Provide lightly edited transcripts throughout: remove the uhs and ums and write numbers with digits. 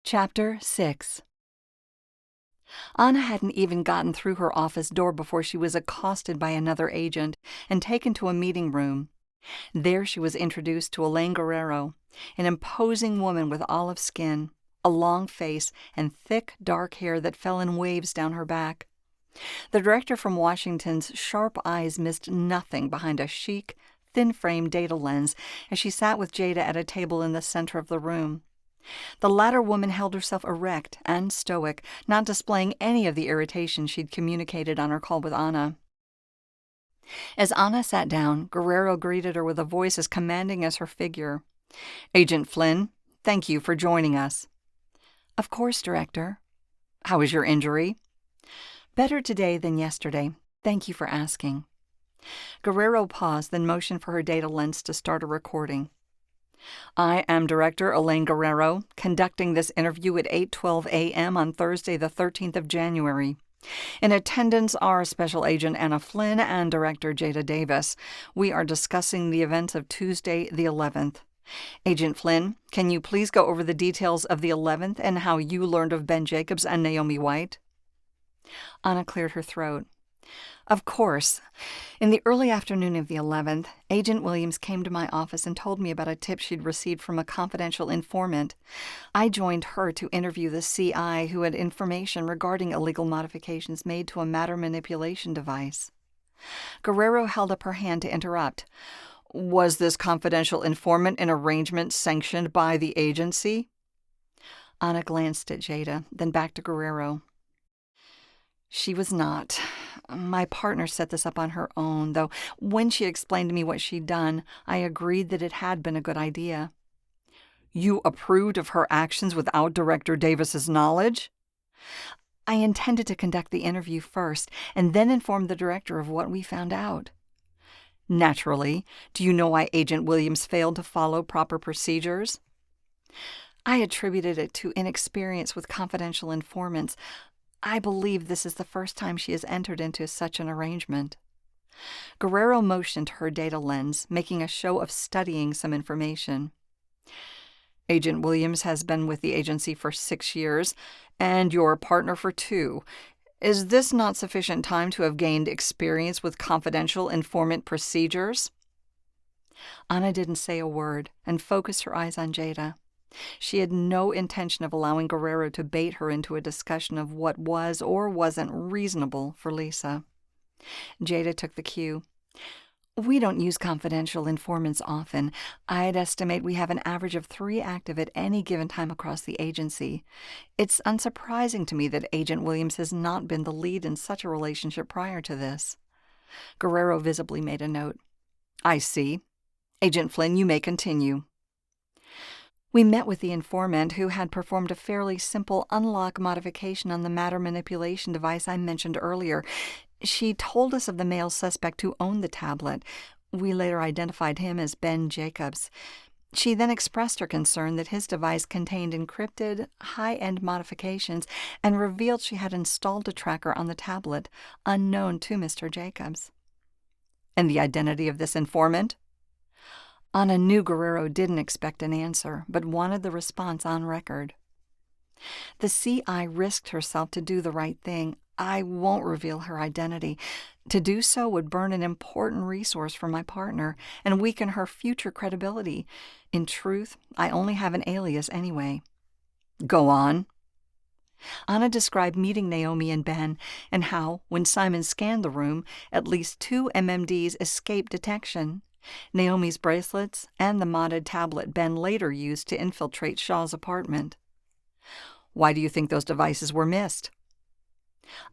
Chapter 6. Anna hadn't even gotten through her office door before she was accosted by another agent and taken to a meeting room. There she was introduced to Elaine Guerrero, an imposing woman with olive skin, a long face, and thick, dark hair that fell in waves down her back. The director from Washington's sharp eyes missed nothing behind a chic, thin-frame data lens as she sat with Jada at a table in the center of the room. The latter woman held herself erect and stoic, not displaying any of the irritation she'd communicated on her call with Anna. As Anna sat down, Guerrero greeted her with a voice as commanding as her figure. "Agent Flynn, thank you for joining us." "Of course, Director." "How is your injury?" "Better today than yesterday. Thank you for asking." Guerrero paused, then motioned for her data lens to start a recording. "I am Director Elaine Guerrero, conducting this interview at 8:12 a.m. on Thursday, the 13th of January. In attendance are Special Agent Anna Flynn and Director Jada Davis. We are discussing the events of Tuesday, the 11th. Agent Flynn, can you please go over the details of the 11th and how you learned of Ben Jacobs and Naomi White?" Anna cleared her throat. "Of course. In the early afternoon of the 11th, Agent Williams came to my office and told me about a tip she'd received from a confidential informant. I joined her to interview the CI who had information regarding illegal modifications made to a matter manipulation device." Guerrero held up her hand to interrupt. "Was this confidential informant an arrangement sanctioned by the agency?" Anna glanced at Jada, then back to Guerrero. "She was not. My partner set this up on her own, though when she explained to me what she'd done, I agreed that it had been a good idea." "You approved of her actions without Director Davis's knowledge?" "I intended to conduct the interview first, and then inform the director of what we found out." "Naturally. Do you know why Agent Williams failed to follow proper procedures?" "I attributed it to inexperience with confidential informants. I believe this is the first time she has entered into such an arrangement." Guerrero motioned to her data lens, making a show of studying some information. "Agent Williams has been with the agency for 6 years, and your partner for 2. Is this not sufficient time to have gained experience with confidential informant procedures?" Anna didn't say a word and focused her eyes on Jada. She had no intention of allowing Guerrero to bait her into a discussion of what was or wasn't reasonable for Lisa. Jada took the cue. "We don't use confidential informants often. I'd estimate we have an average of 3 active at any given time across the agency. It's unsurprising to me that Agent Williams has not been the lead in such a relationship prior to this." Guerrero visibly made a note. "I see. Agent Flynn, you may continue." "We met with the informant who had performed a fairly simple unlock modification on the matter manipulation device I mentioned earlier. She told us of the male suspect who owned the tablet. We later identified him as Ben Jacobs. She then expressed her concern that his device contained encrypted, high-end modifications and revealed she had installed a tracker on the tablet unknown to Mr. Jacobs." "And the identity of this informant?" Anna knew Guerrero didn't expect an answer, but wanted the response on record. "The CI risked herself to do the right thing. I won't reveal her identity. To do so would burn an important resource for my partner and weaken her future credibility. In truth, I only have an alias anyway." "Go on." Anna described meeting Naomi and Ben and how, when Simon scanned the room, at least 2 MMDs escaped detection. Naomi's bracelets, and the modded tablet Ben later used to infiltrate Shaw's apartment. "Why do you think those devices were missed?"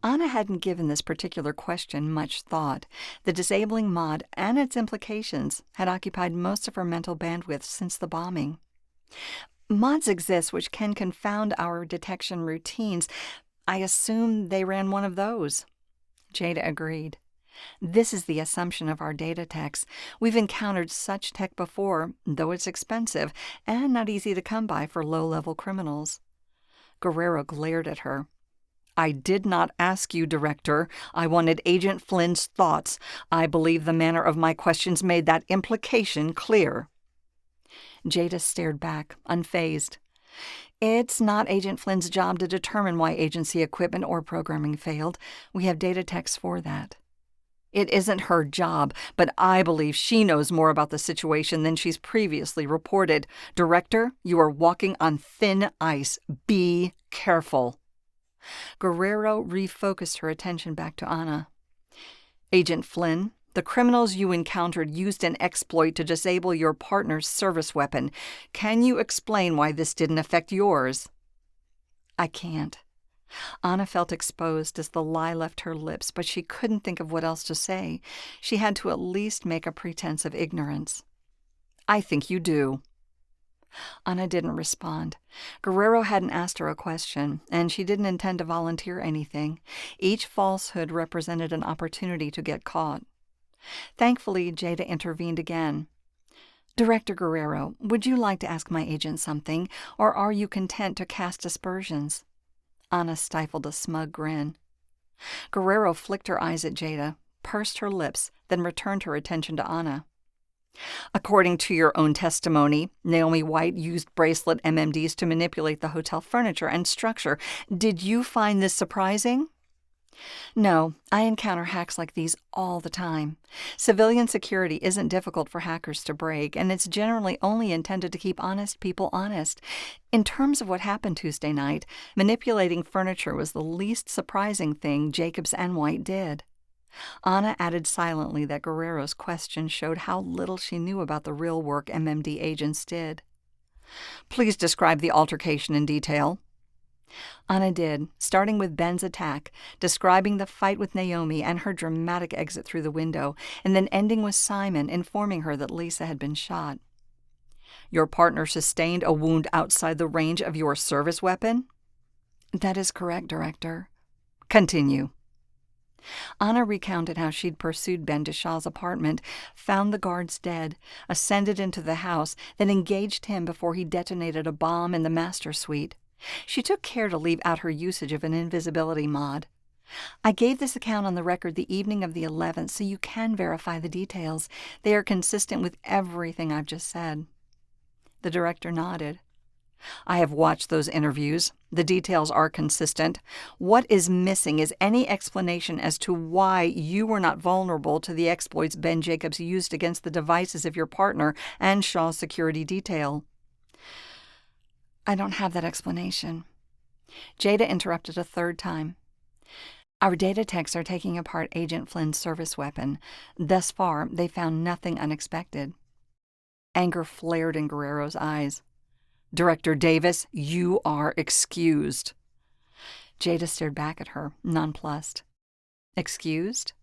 Anna hadn't given this particular question much thought. The disabling mod and its implications had occupied most of her mental bandwidth since the bombing. "Mods exist which can confound our detection routines. I assume they ran one of those." Jada agreed. "This is the assumption of our data techs. We've encountered such tech before, though it's expensive and not easy to come by for low-level criminals." Guerrero glared at her. "I did not ask you, Director. I wanted Agent Flynn's thoughts. I believe the manner of my questions made that implication clear." Jada stared back, unfazed. It's not Agent Flynn's job to determine why agency equipment or programming failed. We have data techs for that. It isn't her job, but I believe she knows more about the situation than she's previously reported. Director, you are walking on thin ice. Be careful. Guerrero refocused her attention back to Anna. Agent Flynn, the criminals you encountered used an exploit to disable your partner's service weapon. Can you explain why this didn't affect yours? I can't. Anna felt exposed as the lie left her lips, but she couldn't think of what else to say. She had to at least make a pretense of ignorance. I think you do. Anna didn't respond. Guerrero hadn't asked her a question, and she didn't intend to volunteer anything. Each falsehood represented an opportunity to get caught. Thankfully, Jada intervened again. Director Guerrero, would you like to ask my agent something, or are you content to cast aspersions? Anna stifled a smug grin. Guerrero flicked her eyes at Jada, pursed her lips, then returned her attention to Anna. According to your own testimony, Naomi White used bracelet MMDs to manipulate the hotel furniture and structure. Did you find this surprising? No, I encounter hacks like these all the time. Civilian security isn't difficult for hackers to break, and it's generally only intended to keep honest people honest. In terms of what happened Tuesday night, manipulating furniture was the least surprising thing Jacobs and White did. Anna added silently that Guerrero's question showed how little she knew about the real work MMD agents did. Please describe the altercation in detail. Anna did, starting with Ben's attack, describing the fight with Naomi and her dramatic exit through the window, and then ending with Simon informing her that Lisa had been shot. Your partner sustained a wound outside the range of your service weapon? That is correct, Director. Continue. Anna recounted how she'd pursued Ben to Shaw's apartment, found the guards dead, ascended into the house, then engaged him before he detonated a bomb in the master suite. She took care to leave out her usage of an invisibility mod. I gave this account on the record the evening of the 11th, so you can verify the details. They are consistent with everything I've just said. The director nodded. I have watched those interviews. The details are consistent. What is missing is any explanation as to why you were not vulnerable to the exploits Ben Jacobs used against the devices of your partner and Shaw's security detail. I don't have that explanation. Jada interrupted a third time. Our data techs are taking apart Agent Flynn's service weapon. Thus far, they found nothing unexpected. Anger flared in Guerrero's eyes. Director Davis, you are excused. Jada stared back at her, nonplussed. Excused?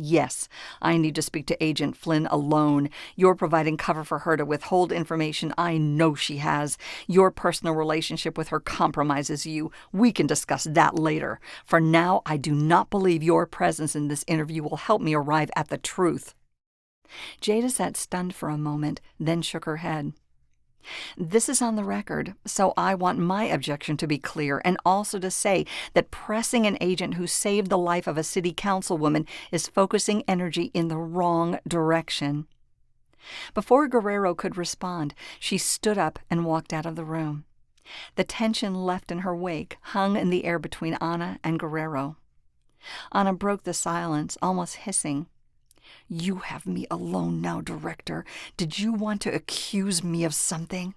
Yes, I need to speak to Agent Flynn alone. You're providing cover for her to withhold information I know she has. Your personal relationship with her compromises you. We can discuss that later. For now, I do not believe your presence in this interview will help me arrive at the truth. Jada sat stunned for a moment, then shook her head. This is on the record, so I want my objection to be clear, and also to say that pressing an agent who saved the life of a city councilwoman is focusing energy in the wrong direction. Before Guerrero could respond, she stood up and walked out of the room. The tension left in her wake hung in the air between Anna and Guerrero. Anna broke the silence, almost hissing. You have me alone now, Director. Did you want to accuse me of something?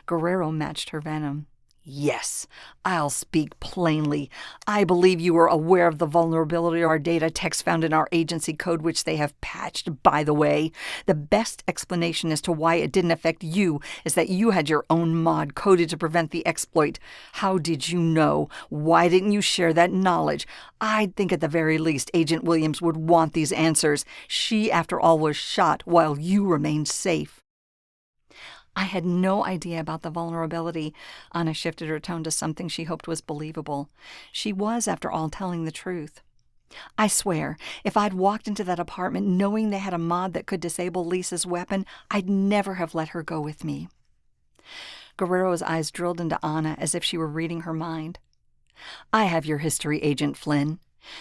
Guerrero matched her venom. Yes, I'll speak plainly. I believe you are aware of the vulnerability our data techs found in our agency code, which they have patched, by the way. The best explanation as to why it didn't affect you is that you had your own mod coded to prevent the exploit. How did you know? Why didn't you share that knowledge? I'd think at the very least Agent Williams would want these answers. She, after all, was shot while you remained safe. I had no idea about the vulnerability. Anna shifted her tone to something she hoped was believable. She was, after all, telling the truth. I swear, if I'd walked into that apartment knowing they had a mod that could disable Lisa's weapon, I'd never have let her go with me. Guerrero's eyes drilled into Anna as if she were reading her mind. I have your history, Agent Flynn.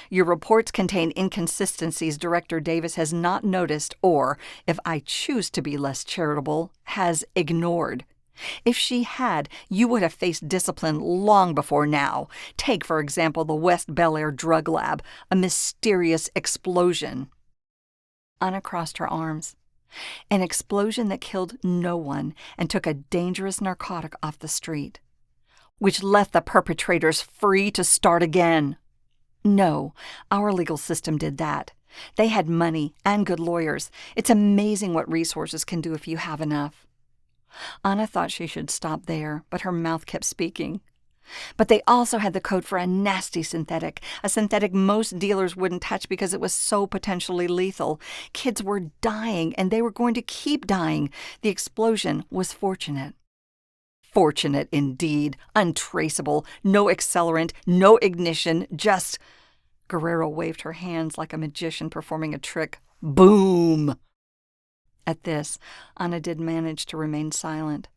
Your reports contain inconsistencies Director Davis has not noticed or, if I choose to be less charitable, has ignored. If she had, you would have faced discipline long before now. Take, for example, the West Bel Air drug lab, a mysterious explosion. Anna crossed her arms. An explosion that killed no one and took a dangerous narcotic off the street, which left the perpetrators free to start again. No, our legal system did that. They had money and good lawyers. It's amazing what resources can do if you have enough. Anna thought she should stop there, but her mouth kept speaking. But they also had the code for a nasty synthetic, a synthetic most dealers wouldn't touch because it was so potentially lethal. Kids were dying, and they were going to keep dying. The explosion was fortunate. Fortunate indeed, untraceable, no accelerant, no ignition, just... Guerrero waved her hands like a magician performing a trick. Boom! At this, Anna did manage to remain silent.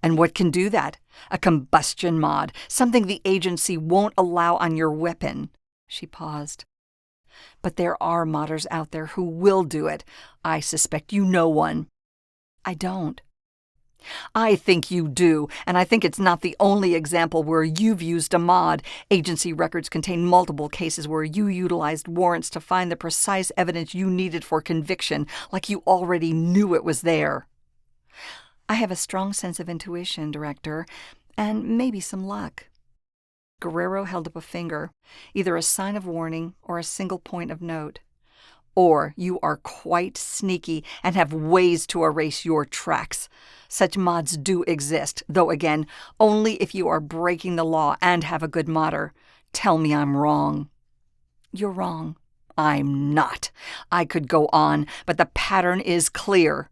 And what can do that? A combustion mod, something the agency won't allow on your weapon. She paused. But there are modders out there who will do it. I suspect you know one. I don't. I think you do, and I think it's not the only example where you've used a mod. Agency records contain multiple cases where you utilized warrants to find the precise evidence you needed for conviction, like you already knew it was there. I have a strong sense of intuition, Director, and maybe some luck. Guerrero held up a finger, either a sign of warning or a single point of note. Or you are quite sneaky and have ways to erase your tracks. Such mods do exist, though again, only if you are breaking the law and have a good modder. Tell me I'm wrong. You're wrong. I'm not. I could go on, but the pattern is clear.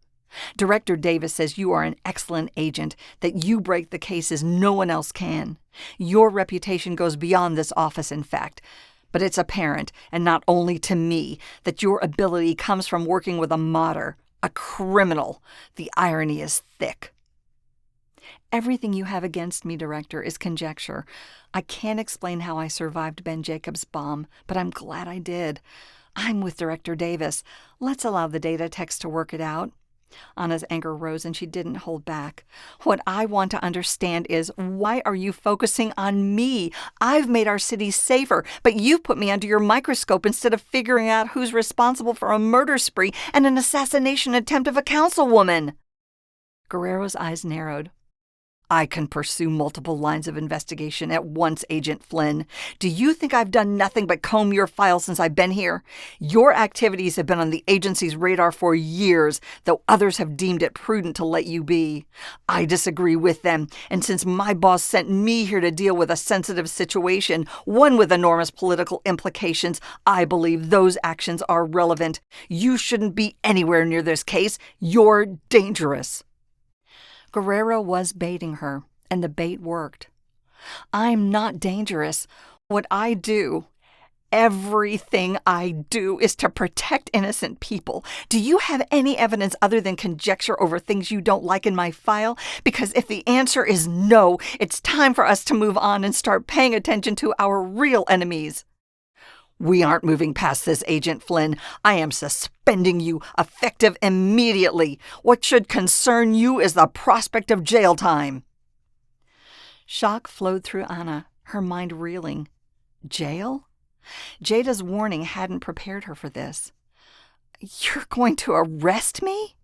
Director Davis says you are an excellent agent, that you break the cases no one else can. Your reputation goes beyond this office, in fact. But it's apparent, and not only to me, that your ability comes from working with a modder, a criminal. The irony is thick. Everything you have against me, Director, is conjecture. I can't explain how I survived Ben Jacobs' bomb, but I'm glad I did. I'm with Director Davis. Let's allow the data techs to work it out. Anna's anger rose and she didn't hold back. What I want to understand is, why are you focusing on me? I've made our city safer, but you've put me under your microscope instead of figuring out who's responsible for a murder spree and an assassination attempt of a councilwoman. Guerrero's eyes narrowed. I can pursue multiple lines of investigation at once, Agent Flynn. Do you think I've done nothing but comb your file since I've been here? Your activities have been on the agency's radar for years, though others have deemed it prudent to let you be. I disagree with them, and since my boss sent me here to deal with a sensitive situation, one with enormous political implications, I believe those actions are relevant. You shouldn't be anywhere near this case. You're dangerous. Guerrero was baiting her, and the bait worked. I'm not dangerous. What I do, everything I do, is to protect innocent people. Do you have any evidence other than conjecture over things you don't like in my file? Because if the answer is no, it's time for us to move on and start paying attention to our real enemies. We aren't moving past this, Agent Flynn. I am suspending you, effective immediately. What should concern you is the prospect of jail time. Shock flowed through Anna, her mind reeling. Jail? Jada's warning hadn't prepared her for this. You're going to arrest me?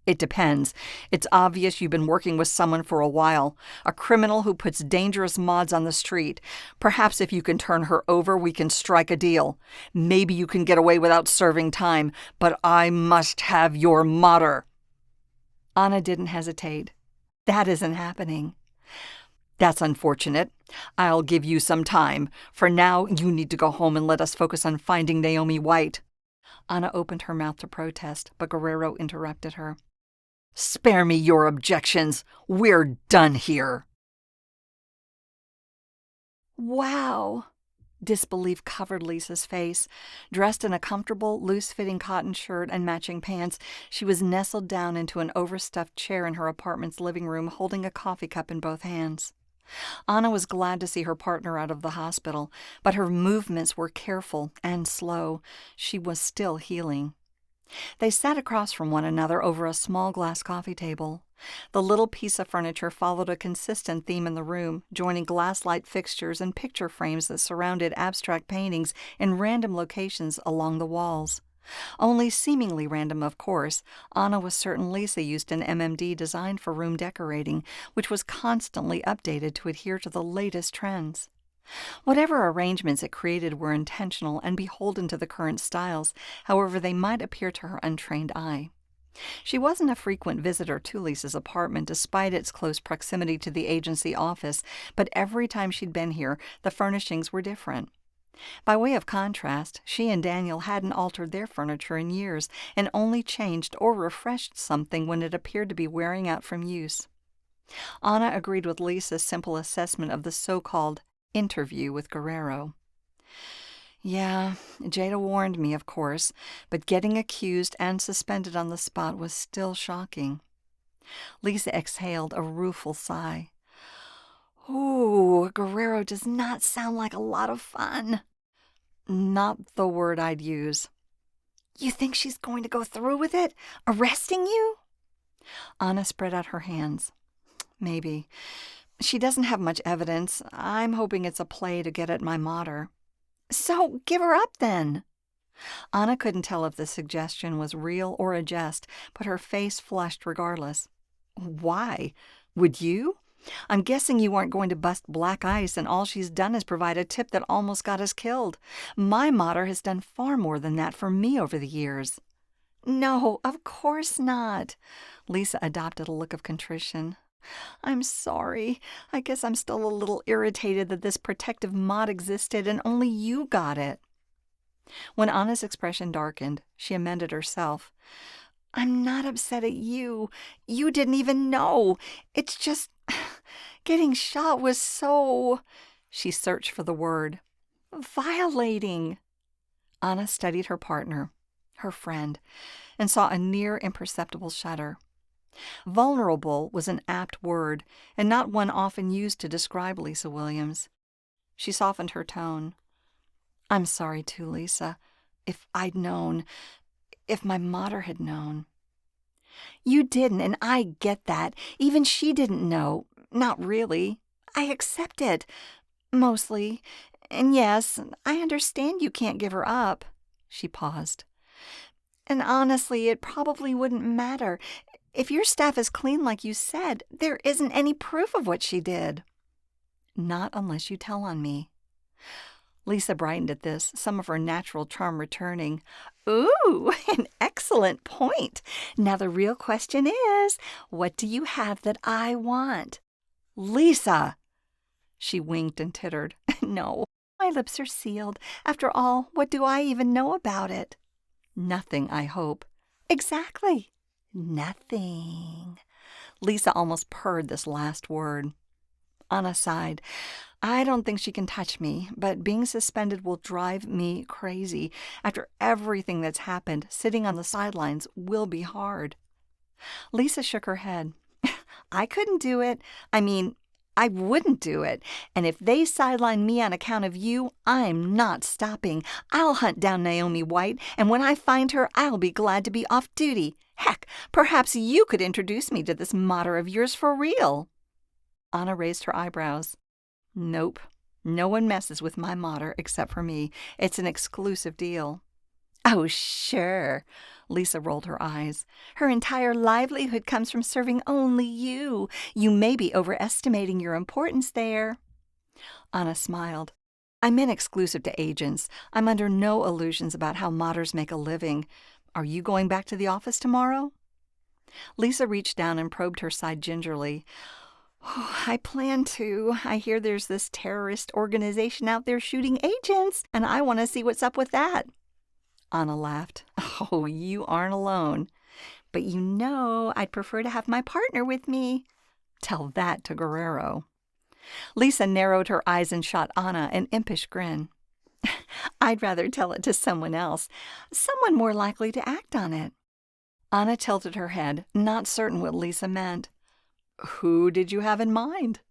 It depends. It's obvious you've been working with someone for a while, a criminal who puts dangerous mods on the street. Perhaps if you can turn her over, we can strike a deal. Maybe you can get away without serving time, but I must have your modder. Anna didn't hesitate. That isn't happening. That's unfortunate. I'll give you some time. For now, you need to go home and let us focus on finding Naomi White. Anna opened her mouth to protest, but Guerrero interrupted her. Spare me your objections. We're done here. Wow. Disbelief covered Lisa's face. Dressed in a comfortable, loose-fitting cotton shirt and matching pants, she was nestled down into an overstuffed chair in her apartment's living room, holding a coffee cup in both hands. Anna was glad to see her partner out of the hospital, but her movements were careful and slow. She was still healing. They sat across from one another over a small glass coffee table. The little piece of furniture followed a consistent theme in the room, joining glass light fixtures and picture frames that surrounded abstract paintings in random locations along the walls. Only seemingly random, of course. Anna was certain Lisa used an MMD designed for room decorating, which was constantly updated to adhere to the latest trends. Whatever arrangements it created were intentional and beholden to the current styles, however they might appear to her untrained eye. She wasn't a frequent visitor to Lisa's apartment, despite its close proximity to the agency office, but every time she'd been here, the furnishings were different. By way of contrast, she and Daniel hadn't altered their furniture in years, and only changed or refreshed something when it appeared to be wearing out from use. Anna agreed with Lisa's simple assessment of the so-called interview with Guerrero. Yeah, Jada warned me, of course, but getting accused and suspended on the spot was still shocking. Lisa exhaled a rueful sigh. Ooh, Guerrero does not sound like a lot of fun. Not the word I'd use. You think she's going to go through with it? Arresting you? Anna spread out her hands. Maybe. She doesn't have much evidence. I'm hoping it's a play to get at my mater. So give her up then. Anna couldn't tell if the suggestion was real or a jest, but her face flushed regardless. Why? Would you? I'm guessing you aren't going to bust black ice, and all she's done is provide a tip that almost got us killed. My mater has done far more than that for me over the years. No, of course not. Lisa adopted a look of contrition. I'm sorry. I guess I'm still a little irritated that this protective mod existed and only you got it. When Anna's expression darkened, she amended herself. I'm not upset at you. You didn't even know. It's just, getting shot was so... She searched for the word. Violating. Anna studied her partner, her friend, and saw a near imperceptible shudder. Vulnerable was an apt word, and not one often used to describe Lisa Williams. She softened her tone. I'm sorry too, Lisa. If I'd known, if my mater had known. You didn't, and I get that. Even she didn't know. Not really. I accept it. Mostly. And yes, I understand you can't give her up. She paused. And honestly, it probably wouldn't matter. If your staff is clean like you said, there isn't any proof of what she did. Not unless you tell on me. Lisa brightened at this, some of her natural charm returning. Ooh, an excellent point. Now the real question is, what do you have that I want? Lisa! She winked and tittered. No, my lips are sealed. After all, what do I even know about it? Nothing, I hope. Exactly. Nothing. Lisa almost purred this last word. Anna sighed. I don't think she can touch me, but being suspended will drive me crazy. After everything that's happened, sitting on the sidelines will be hard. Lisa shook her head. I couldn't do it. I wouldn't do it. And if they sideline me on account of you, I'm not stopping. I'll hunt down Naomi White, and when I find her, I'll be glad to be off duty. Heck, perhaps you could introduce me to this mater of yours for real. Anna raised her eyebrows. Nope. No one messes with my mater except for me. It's an exclusive deal. Oh, sure. Lisa rolled her eyes. Her entire livelihood comes from serving only you. You may be overestimating your importance there. Anna smiled. I meant exclusive to agents. I'm under no illusions about how maters make a living. Are you going back to the office tomorrow? Lisa reached down and probed her side gingerly. Oh, I plan to. I hear there's this terrorist organization out there shooting agents, and I want to see what's up with that. Anna laughed. Oh, you aren't alone. But you know I'd prefer to have my partner with me. Tell that to Guerrero. Lisa narrowed her eyes and shot Anna an impish grin. I'd rather tell it to someone else, someone more likely to act on it. Anna tilted her head, not certain what Lisa meant. Who did you have in mind?